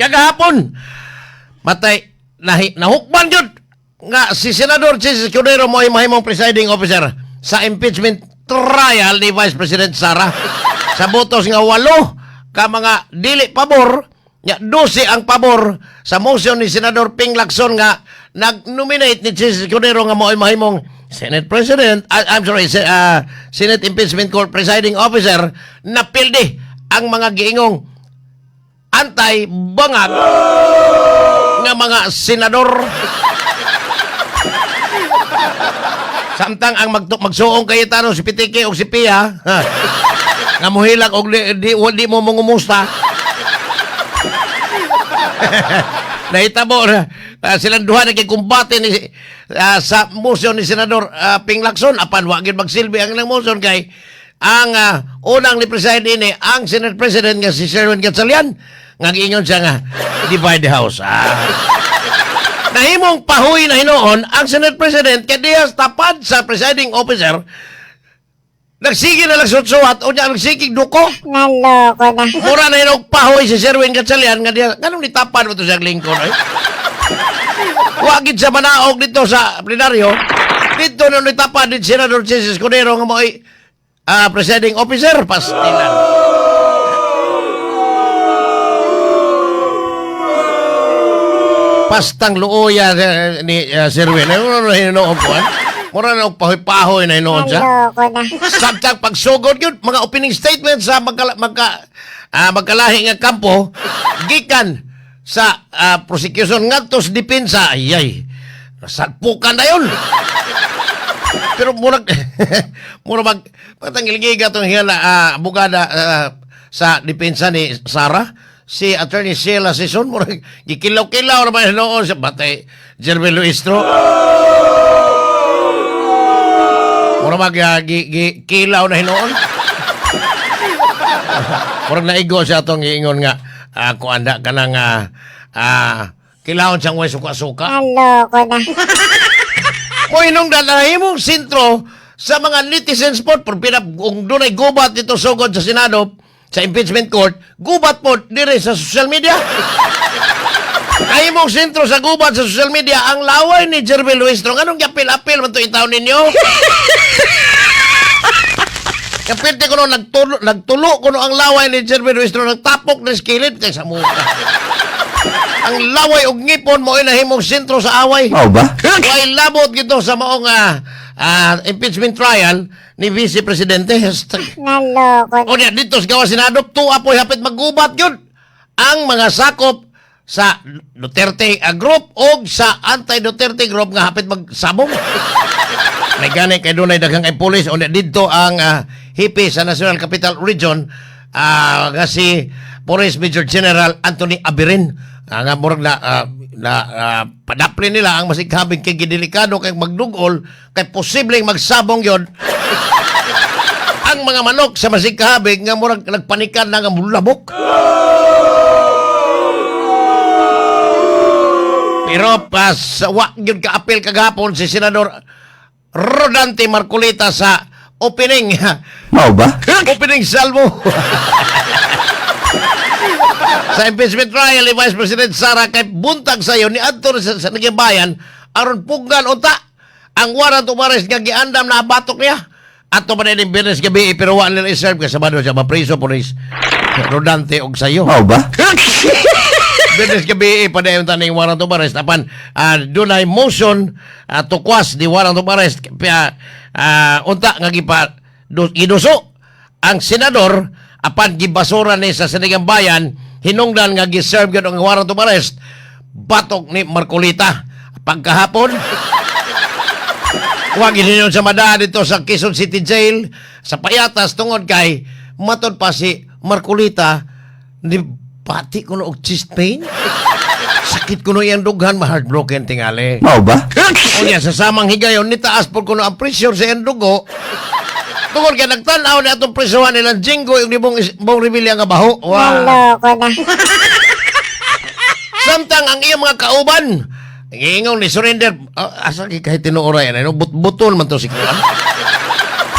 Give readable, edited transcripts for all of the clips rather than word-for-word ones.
Kagahapon, matay, nahukman yun nga si Senador Jesus Cordero mo ay mahimong presiding officer sa impeachment trial ni Vice President Sara. Sa botos nga 8 ka mga dili pabor, nya 12 ang pabor sa motion ni Senador Ping Lacson nga nag-nominate ni Jesus Cordero nga mo ay mahimong Senate President, Senate Impeachment Court Presiding Officer na pildi ang mga giingong anti-bangag nga mga senador. Samtang ang magsuong kay tanong si Pitike o si Pia nga muhilag og di mo mangumusta. Nahitabo silang duha nagkumbate ni sa motion ni Senador Ping Lacson apan wa gyud magsilbi ang ilang motion kay ang unang ni preside ini ang Senate President nga si Sherwin Gatchalian nga giingon siya nga divide the house. Nahimong pahuy na hinoon ang Senate President kay diyas tapad sa presiding officer nagsige na lang sutsuat o niya nagsigig duko. Naloko na. Mura na hinog pahoy si Sherwin Gatchalian nga diya ganun nitapad mo ito siyang lingkod eh. Wagid sa manaog dito sa plenaryo dito na nitapad din Senador Jesus Cordero nga mo ay presiding officer pastilan. Pastang luoya ni Sherwin. Ano na hinoon po? Mura na pahoy-pahoy na hinoon siya. Naloko na. Sabtang pagsugod yun, mga opening statements sa magkalahi nga kampo, gikan sa prosecution ngadto sa depensa. Ayay, nasagpukan na yun. Pero murag, patangilgiga itong abogada sa depensa ni Sara, si Attorney Sheila Sison, murag, gikilaw-kilaw naman noon sa batay, Jervin Luistro. Murag, kilaw na hinoon. Murag naigo siya itong iingon nga, kung anda ka ng kilawon siyang way suka-suka. Naloko na. Kung inong danahimong sintro sa mga netizen sport, kung doon ay gubat dito sugod sa Senado, sa impeachment court, gubat po dire sa social media. Ahimong sentro sa gubat sa social media, ang laway ni Jervin Luistro. Anong yapil-apil man ito itaon ninyo? Kapite ko no, nagtulo ko no ang laway ni Jervin Luistro, nagtapok na skillet kay sa muka. Ang laway og ngipon mo inahimong sentro sa away. Mao ba? Way labot gito sa maong impeachment trial ni Vice Presidente. Naloko na. O niya, dito sa gawa Senado, tuwa po hapit maggubat yun ang mga sakop sa Duterte group o sa anti-Duterte group nga hapit magsabong. May gani kay dunay daghang ay pulis o niya, dito ang hipi sa National Capital Region nga si Police Major General Anthony Abirin nga murag padaplin nila ang masikhabing kay gidelikado kay magdugol kay posibleng magsabong yon ang mga manok sa masikhabing nga murag nagpanikan na nga mulabok. Pero wa gyud kaapil kagapon si Senador Rodante Marcolita sa opening Mao ba? opening salvo sa impeachment trial ni Vice President Sara kay buntag sayo ni adto sa Nagibayan aron pugnan unta ang warrant of arrest nga giandam na batok niya ato man ni Bernes gabi pero wa nila i-serve kasi sabado siya mapriso police Rodante og sayo. Mao ba? Bernes gabi padayon taning warrant of arrest apan dunay motion to quash the warrant of arrest unta nga giduso ang senador apan gibasura ni sa Sinigang Bayan hinungdan nga giserve gyud ang warrant of arrest batok ni Marcolita pagkahapon. Wa giningon sa mada dito sa Quezon City Jail sa Payatas tungod kay matod pa si Marcolita ni pati kuno og chest pain. Sakit kuno iyang dughan ma-heartbroken tingali. Mao ba? Unya sa samang higayon ni taas por kuno ang pressure sa iyang dugo. Tungod kay nagtan-aw ni atong presohan nilang Jinggo yung bong rebelya nga baho. Wow. Naloko na. Samtang ang iyang mga kauban ingong ni surrender asa kahit tinuoray ano but-buton man to si Kuan.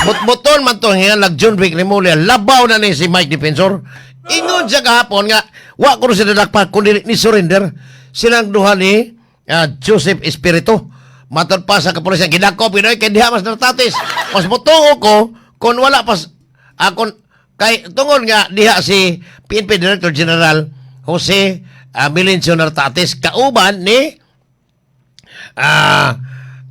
But-buton man to nga nag John Vic Remulla labaw na ni si Mike Defensor Ingon siya kahapon nga, wa ko siya nadakpa, kundi ni surrender. Silang duha ni Joseph Espiritu. Matod pa sa kapulisan, gidakop, ginoy, kay diha mas nartatis. Mas mutungo ko, kung wala pas, akon, kay, tungod nga, diha si PNP Director General Jose Milencio Nartatis, kauban ni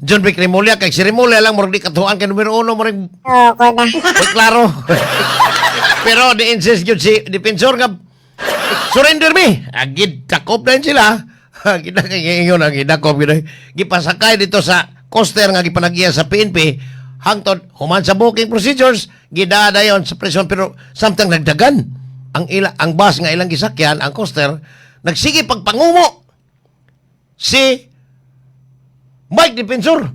John Vic Remulla, kay si Remulla lang, murag di katuan, kay numero 1, murag, Loko na. klaro. Pero di-insist yun si Defensor nga, surrender me. Agid, takop na yun sila. Ginagayon ang gidakop. Gipasakay dito sa coaster nga gipanagiya sa PNP, hangtod, human sa booking procedures, gidada yon sa presyon, pero samtang nagdagan. Ang bus nga ilang gisakyan, ang coaster, nagsige pagpangumo si Mike Defensor.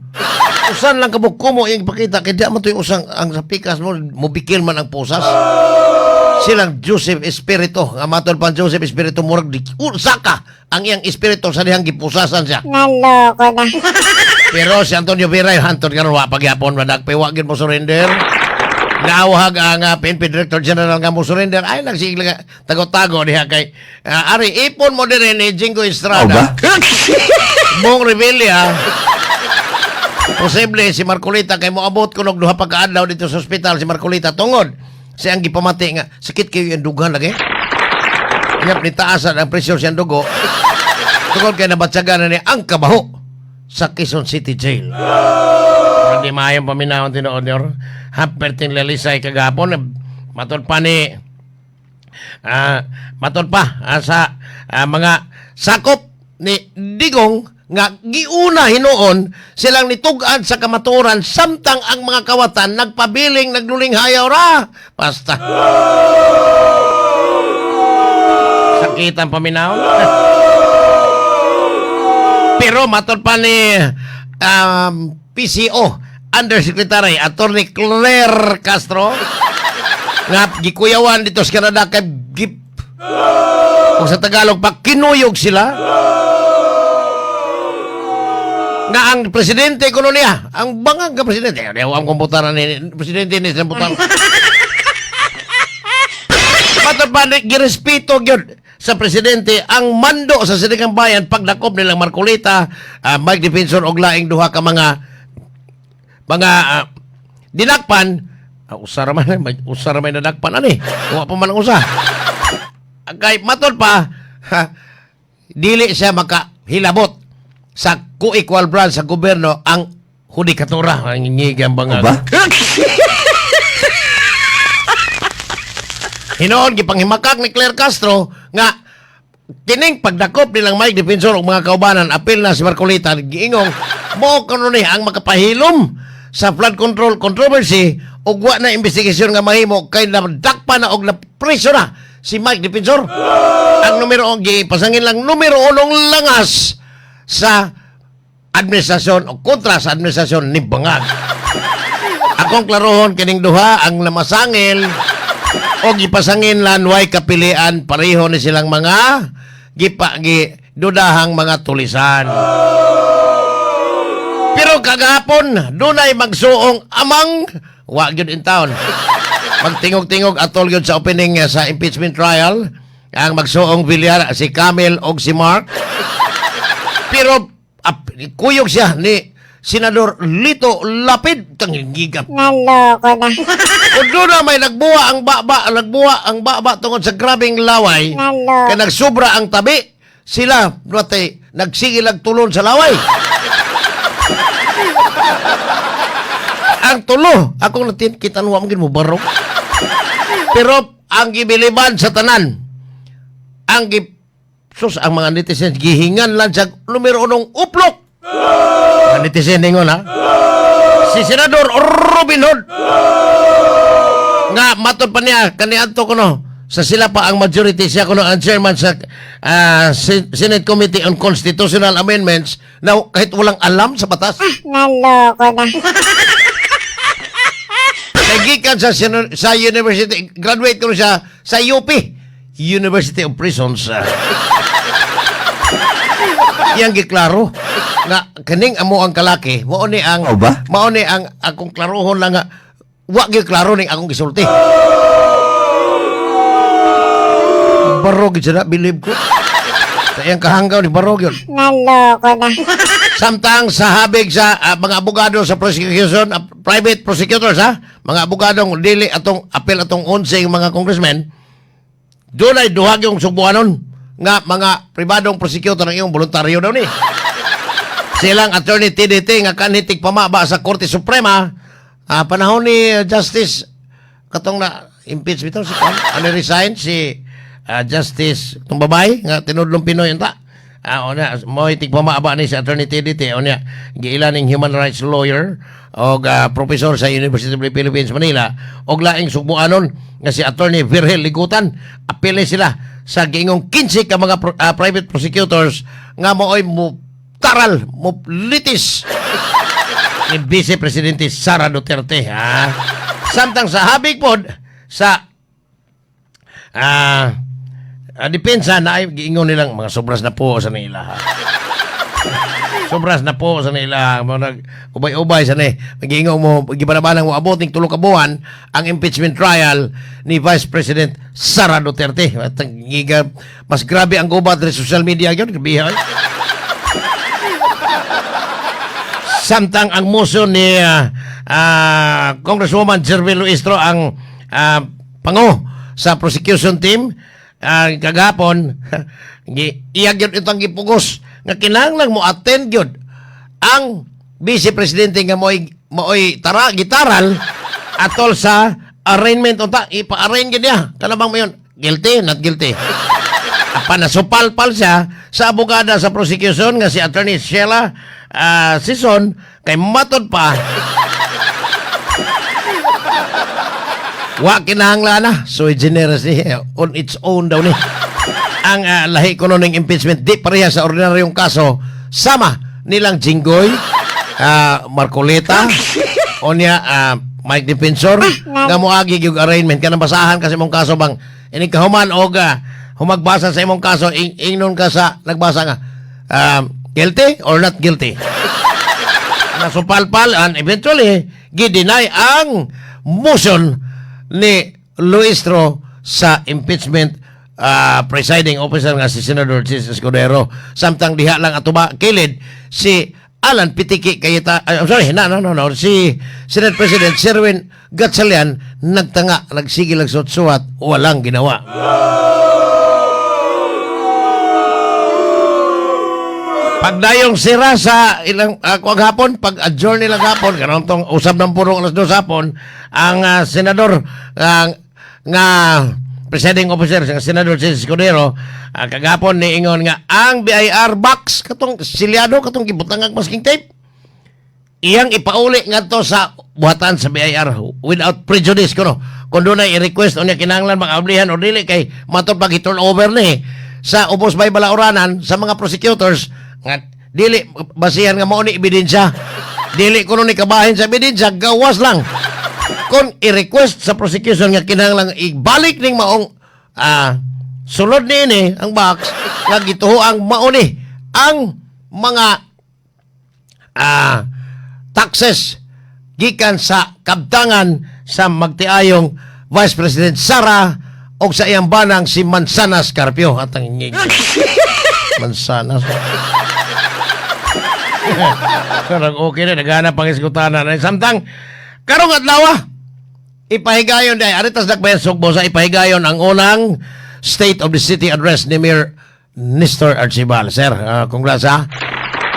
Usan lang kabukkumo yung ipakita, kaya di mo ito yung usang, ang sapikas mo, mubikil man ang pusas. Silang Joseph Espiritu, nga matol pa Joseph Espiritu, murag di, saka, ang iyang espiritu sa dihang gipusasan siya. Naloko na. Pero si Antonio Viray, hantod ka rin, pagyapon, madagpiwagin mo surrender. Naawhag ang PNP Director General nga mo surrender. Ay, nagsigla nga, tago-tago diha kay, Ari, ipon mo din ni Jingo Estrada. Bong Revilla. Posible si Marcolita kay moabot kunog duha pa kaadlaw dito sa ospital si Marcolita tungod siya ang gipamati nga sakit kayo yung dugan lagi. Ngap ni taasan ang presyon siyang dugo. Tungod kay nabatsagan na ni ang kabaho sa Quezon City Jail. Hindi maayong paminahon tinuod niyo. Haperting lalisay kagapon matod pa ni matod pa sa mga sakop ni Digong nga giuna hinuon silang nitugan sa kamaturan samtang ang mga kawatan nagpabiling nagluling hayaw ra basta sakitan paminaw. Pero matod pa ni PCO Undersecretary Attorney Claire Castro nga gikuyawan dito sa Canada kay gip o sa Tagalog pa kinuyog sila nga ang presidente kuno niya, ang bangang ka presidente, ang komputara ni presidente ni komputara. Patod pa girespeto gyud sa presidente ang mando sa sinigang bayan pagdakop nilang Marcolita, Mike Defensor og laing duha ka mga dinakpan, usara man nadakpan ani. Wa pa man ang usa. Kay matod pa dili siya makahilabot sa co-equal branch sa gobyerno ang hudikatura ang ngingigan bangag. Hinoon gipanghimakak ni Claire Castro nga kining pagdakop nilang Mike Defensor og mga kaubanan apil na si Marcolita giingong mo kuno ni ang makapahilom sa flood control controversy ug wa na investigasyon nga mahimo kay nadakpa na og napreso na si Mike Defensor. Ang numero pasangin lang numero 1 langas sa administrasyon o kontra sa administrasyon ni Bangag. Akong klarohon kining duha ang namasangil o gipasangin lan way kapilian pareho ni silang mga dudahang mga tulisan. Pero kagahapon dunay magsuong amang wa gyud in town. Magtingog-tingog atol gyud sa opening sa impeachment trial ang magsuong Villar si Camel og si Mark. Pero kuyog siya ni Senador Lito Lapid tangigigap. Naloko na. Kung doon na may nagbuwa ang baba tungod sa grabing laway, Naloko. kaya nagsubra ang tabi, sila nagsigilag tulon sa laway. Ang tulo, akong natin kitanwa mo barok. Pero ang gibiliban sa tanan, ang ang mga netizens gihingan lang sa numero 1 uplok. Mga netizen ningon ha. Si Senador Robin Hood nga matod pa niya kaniadto kuno sa sila pa ang majority siya kuno ang chairman sa Senate Committee on Constitutional Amendments na kahit walang alam sa batas. Naloko na. Nagikan sa university, graduate ko siya sa UP, University of Prisons. Yang giklaro nga kaning amo ang kalaki, mao ni ang akong klarohon lang nga wa gyud klaro ning akong gisulti. barog siya na, believe ko. Sa iyang kahanggaw ni barog yun. Naloko na. Samtang sa habig sa mga abogado sa prosecution, private prosecutors mga abogadong dili atong apel atong 11 mga congressmen, doon ay duhag yung subuanon nga mga pribadong prosecutor ng iyong voluntaryo daw ni. Silang attorney TDT nga kanitig pamaba sa Korte Suprema, panahon ni Justice katong na impeach bitaw si resign si Justice itong babae nga tinudlong Pinoy unta. Mo itig pamaba ni si attorney TDT onya giilan ning human rights lawyer o professor sa University of the Philippines Manila og laing subuanon nga si attorney Virgil Ligutan. Apile sila sa giingong 15 ka mga private prosecutors nga mooy mo taral mo litis ni Vice Presidente Sara Duterte. Samtang sa habig pod sa depensa na ay giingon nilang mga sobras na po sa nila. Sobras na po sa nila. Ubay-ubay sa ni. Giingon mo, gibanabanang mo aboting 3 ka buwan ang impeachment trial ni Vice President Sara Duterte. Mas grabe ang gubat sa social media yun. Samtang ang motion ni Congresswoman Jervil Luistro ang pango sa prosecution team kagapon iyag yun itong gipugos nga kinahanglan mo attend yun ang Vice Presidente nga mo'y gitaral atol sa arraignment unta ipa-arraign yun niya kanabang mo yun guilty, not guilty panasupalpal siya sa abogada sa prosecution nga si Attorney Sheila Sison kay matod pa wa kinahanglan na sui generis ni on its own daw ni ang lahi ko ng impeachment di pareha sa ordinaryong kaso sama nilang Jinggoy Marcoleta onya Mike Defensor nga moagi yung arraignment kanang basahan kasi mong kaso bang ini kahuman og humagbasa sa imong kaso ingnon ka sa nagbasa nga guilty or not guilty nasupalpal and eventually gi-deny ang motion ni Luistro sa impeachment presiding officer nga si Senador Chis Escudero. Samtang diha lang atuba kilid si Alan Pitiki Cayetano, si Senate President Sherwin Gatchalian nagtanga, nagsigil ang suwat, walang ginawa. Pagdayong sira sa ilang hapon, pag-adjourn nilang hapon, karon tong usab ng purong alas 2 hapon, ang senador nga presiding officer sa senador si Escudero kagapon ni ingon nga ang BIR box katong silyado katong gibutang masking tape iyang ipauli ngadto sa buhatan sa BIR without prejudice kuno kun dunay i-request unya kinahanglan mag-ablihan o dili kay matod pag i-turn over ni sa ubos bay balauranan sa mga prosecutors nga dili basihan nga mao ni ebidensya dili kuno ni kabahin sa ebidensya gawas lang kung i-request sa prosecution nga kinahanglan ibalik ning maong sulod ni ang box nga gituho ang mao ni ang mga taxes gikan sa kabtangan sa magtiayong Vice President Sara o sa iyang banang si Mansanas Carpio at ang ingig Mansanas karang okay na naghanap ang iskutana na samtang karong adlaw ipahigayon day aritas dakbayan sugbo sa ipahigayon ang unang State of the City address ni Mayor Nestor Archibal. Sir, congrats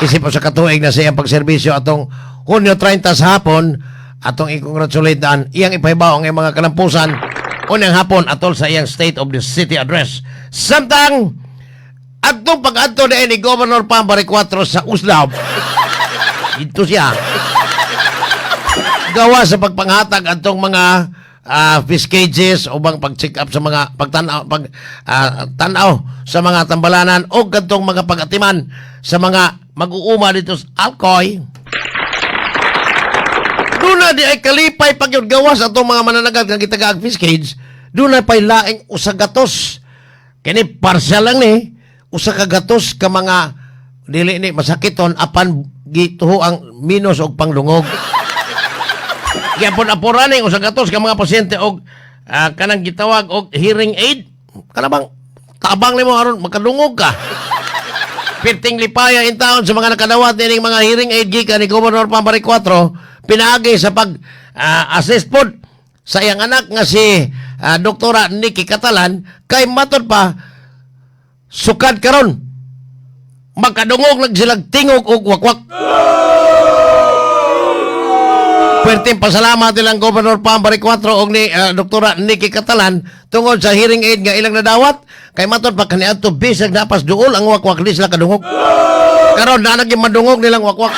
isip po sa katuig na sa iyang pagserbisyo atong Hunyo 30 sa hapon atong i-congratulate daan iyang ipahibaw ang iyang mga kalampusan unang hapon atol sa iyang State of the City address. Samtang atong pag-adto na ni Governor Pambari 4 sa Uslab ito siya gawa sa pagpanghatag atong mga fish cages o bang pag-check up sa mga tanaw sa mga tambalanan o kadtong mga pag-atiman sa mga mag-uuma dito sa Alcoy. Doon di ay kalipay pag yung gawas atong mga mananagat nga gitagaag fish cage, doon ay pay laing usagatos. Kini partial lang ni usagatos ka mga dili ni masakiton apan gituho ang minus og panglungog. Kaya po napuran usagatos ka mga pasyente og kanang gitawag og hearing aid. Kanabang tabang nimo aron makadungog ka. Perting lipaya in taon sa mga nakadawat nining mga hearing aid gikan ni Gobernador Pambari 4 pinaagi sa pag assist pod sa iyang anak nga si Doktora Nikki Catalan kay matod pa sukad karon magkadungog lang silang tingog og wakwak. Perting pasalamat nilang Gobernador Pambari 4 og ni Doktora Nikki Catalan tungod sa hearing aid nga ilang nadawat kay matod pa kaniadto bisag napas duol ang wakwak di sila kadungog. Karon na naging madungog nilang wakwak.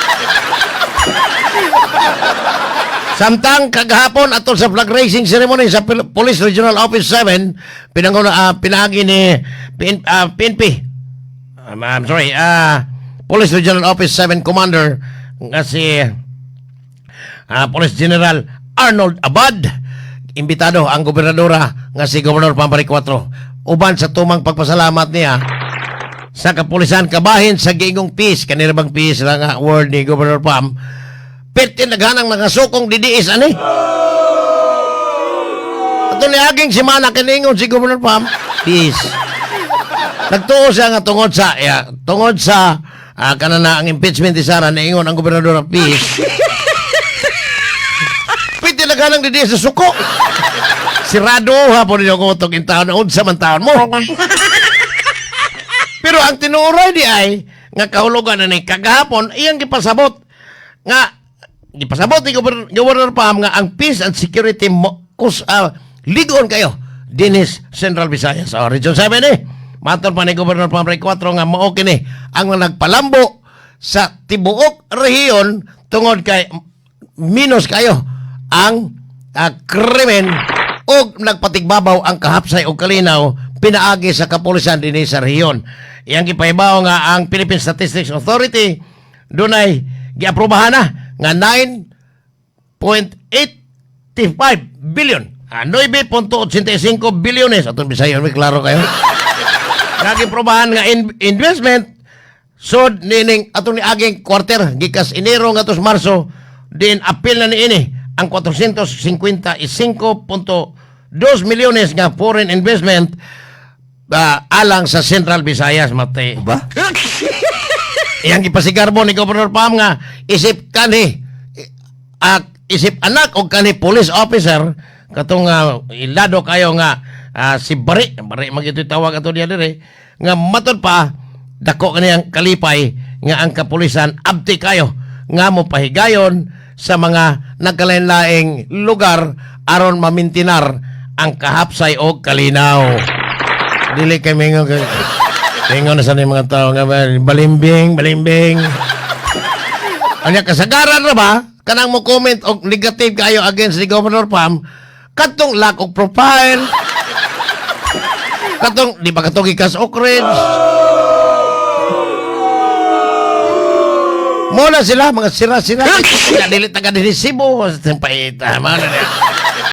Samtang kagahapon atol sa flag raising ceremony sa Police Regional Office 7 pinagi ni PNP. I'm sorry, Police Regional Office 7 Commander nga si Police General Arnold Abad. Imbitado ang gobernadora nga si Gobernador Pambari 4. Uban sa tumang pagpasalamat niya sa kapulisan kabahin sa giingong peace. Kanina bang peace lang nga word ni Gobernador Pam. Pertin naghanang nangasukong didiis ani. Ato niaging si Mana kaningon si Gobernador Pam. Peace. Nagtuo siya nga tungod sa kanana ang impeachment ni Sara niingon ang Gobernador Peace. Pertin naghanang didiis sa suko. Sirado hapon niyo kung itong intaon na unsa man taon mo. Ako na. Pero ang tinuray di ay nga kahulugan na ni kagahapon iyang gipasabot nga gipasabot ni Governor Pam nga ang peace and security ligon kayo dinis Central Visayas o Region 7 matol pa ni Governor Pam 4 nga mao kini ang nagpalambo sa tibuok rehiyon tungod kay minus kayo ang krimen o nagpatigbabaw ang kahapsay o kalinaw pinaagi sa kapulisan dinhi sa rehiyon. Iyang gipahibaw nga ang Philippine Statistics Authority dunay giaprobahan na nga 9.85 billion. 9.85 bilyones atong Bisayon, may klaro kayo. Nagiprobahan nga investment sod nining atong niaging quarter gikas Enero nga tos Marso din apil na niini ang 455.2 milyones nga foreign investment alang sa Central Visayas matay. Ba? Iyang ipasigarbo ni Governor Pam nga isip anak o kani police officer katong ilado kayo nga si Bari magito'y tawag ato niya dire nga matod pa dako kaniyang kalipay nga ang kapulisan abti kayo nga mo pahigayon sa mga nagkalain-laing lugar aron mamintinar ang kahapsay o kalinaw. Dili kay mingon kay mingon na sa mga tao nga balimbing. Anya kasagaran ra ba kanang mo comment og negative kayo against the Governor Pam katong lack of profile katong di ba katong ikas Oakridge mo na sila mga sira-sira dili taga dinhi Cebu sa paita man